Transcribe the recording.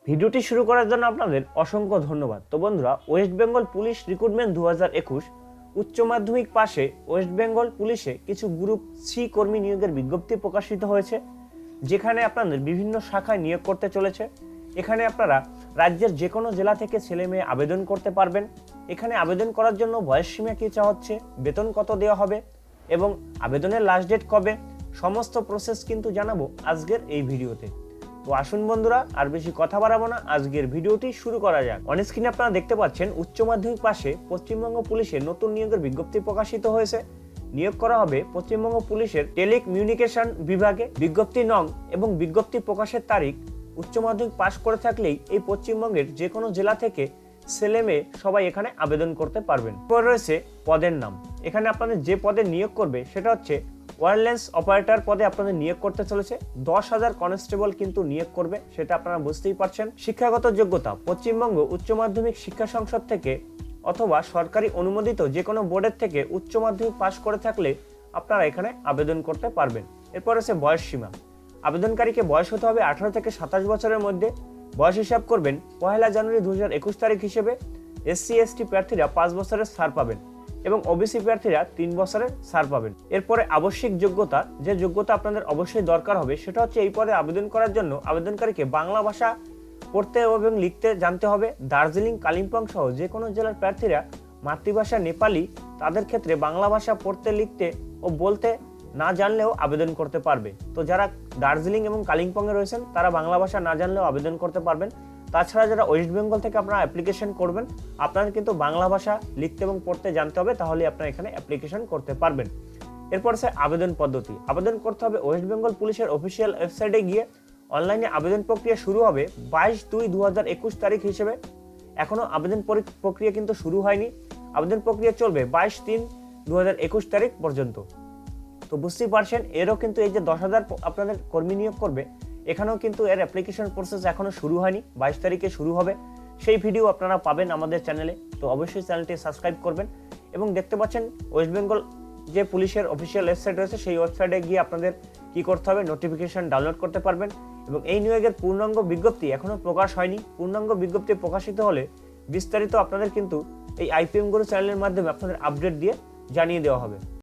ভিডিওটি শুরু করার জন্য আপনাদের অসংখ্য ধন্যবাদ। তো বন্ধুরা, ওয়েস্ট বেঙ্গল পুলিশ রিক্রুটমেন্ট 2021 উচ্চ মাধ্যমিক পাশে ওয়েস্ট বেঙ্গল পুলিশে কিছু গ্রুপ সি কর্মী নিয়োগের বিজ্ঞপ্তি প্রকাশিত হয়েছে, যেখানে আপনাদের বিভিন্ন শাখায় নিয়োগ করতে চলেছে। এখানে আপনারা রাজ্যের যে কোনো জেলা থেকে ছেলে মেয়ে আবেদন করতে পারবেন। এখানে আবেদন করার জন্য বয়সসীমা কী চাওয়া হচ্ছে, বেতন কত দেওয়া হবে এবং আবেদনের লাস্ট ডেট কবে, সমস্ত প্রসেস কিন্তু জানাবো আজকের এই ভিডিওতে। তো আসুন বন্ধুরা, আর বেশি কথা বাড়াবো না, আজকের ভিডিওটি শুরু করা যাক। অন স্ক্রিনে আপনারা দেখতে পাচ্ছেন উচ্চ মাধ্যমিক পাশে পশ্চিমবঙ্গ পুলিশের নতুন নিয়োগের বিজ্ঞপ্তি প্রকাশিত হয়েছে। নিয়োগ করা হবে পশ্চিমবঙ্গ পুলিশের টেলিকমিউনিকেশন বিভাগে। বিজ্ঞপ্তি নং এবং বিজ্ঞপ্তি প্রকাশের তারিখ উচ্চ মাধ্যমিক পাশ করে থাকলেই এই পশ্চিমবঙ্গের যে কোনো জেলা থেকে ছেলে মেয়ে সবাই এখানে আবেদন করতে পারবেন। এরপর রয়েছে পদের নাম। এখানে আপনাদের যে পদে নিয়োগ করবে সেটা হচ্ছে ওয়্যারলেস অপারেটর পদে আপনাদের নিয়োগ করতে চলেছে। 10,000 কনস্টেবল কিন্তু নিয়োগ করবে, সেটা আপনারা বুঝতেই পারছেন। শিক্ষাগত যোগ্যতা পশ্চিমবঙ্গ উচ্চ মাধ্যমিক শিক্ষা সংসদ থেকে অথবা সরকারি অনুমোদিত যে কোনো বোর্ডের থেকে উচ্চ মাধ্যমিক পাশ করে থাকলে আপনারা এখানে আবেদন করতে পারবেন। এরপর আছে বয়স সীমা। আবেদনকারীকে বয়স হতে হবে 18 থেকে 27 বছরের মধ্যে। বয়স হিসাব করবেন 1 জানুয়ারি 2021 তারিখ হিসেবে। SC ST প্রার্থীরা 5 বছরের ছাড় পাবেন এবং OBC প্রার্থীরা 3 বছরের ছাড় পাবেন। এরপরে আবশ্যিক যোগ্যতা, যে যোগ্যতা আপনাদের অবশ্যই দরকার হবে সেটা হচ্ছে এই পদে আবেদন করার জন্য আবেদনকারীকে বাংলা ভাষা পড়তে এবং লিখতে জানতে হবে। দার্জিলিং, কালিম্পং সহ যে কোনো জেলার প্রার্থীরা মাতৃভাষা নেপালি, তাদের ক্ষেত্রে বাংলা ভাষা পড়তে, লিখতে ও বলতে না জানলেও আবেদন করতে পারবে। তো যারা দার্জিলিং এবং কালিম্পংয়ে রয়েছেন তারা বাংলা ভাষা না জানলেও আবেদন করতে পারবেন। তাছাড়া যারা ওয়েস্ট বেঙ্গল থেকে আপনারা অ্যাপ্লিকেশন করবেন, আপনাদের কিন্তু বাংলা ভাষা লিখতে এবং পড়তে জানতে হবে, তাহলে আপনারা এখানে অ্যাপ্লিকেশন করতে পারবেন। এরপর আছে আবেদন পদ্ধতি। আবেদন করতে হবে ওয়েস্ট বেঙ্গল পুলিশের অফিসিয়াল ওয়েবসাইটে গিয়ে। অনলাইনে আবেদন প্রক্রিয়া শুরু হবে 22/2/2021 তারিখ হিসেবে। এখনও আবেদন প্রক্রিয়া কিন্তু শুরু হয়নি। আবেদন প্রক্রিয়া চলবে 22/3/2021 তারিখ পর্যন্ত। তো বুঝতেই পারছেন, এরও কিন্তু এই যে 10,000 আপনাদের কর্মী নিয়োগ করবে, এখানেও কিন্তু এর অ্যাপ্লিকেশন প্রসেস এখনো শুরু হয়নি। 22 তারিখে শুরু হবে। সেই ভিডিও আপনারা পাবেন আমাদের চ্যানেলে। তো অবশ্যই চ্যানেলটি সাবস্ক্রাইব করবেন এবং দেখতে পাচ্ছেন ওয়েস্ট বেঙ্গল যে পুলিশের অফিসিয়াল ওয়েবসাইট রয়েছে সেই ওয়েবসাইটে গিয়ে আপনাদের কি করতে হবে, নোটিফিকেশন ডাউনলোড করতে পারবেন। এবং এই নিয়োগের পূর্ণাঙ্গ বিজ্ঞপ্তি এখনো প্রকাশ হয়নি। পূর্ণাঙ্গ বিজ্ঞপ্তি প্রকাশিত হলে বিস্তারিত আপনাদের কিন্তু এই IPM গুরু চ্যানেলের মাধ্যমে আপনাদের আপডেট দিয়ে জানিয়ে দেওয়া হবে।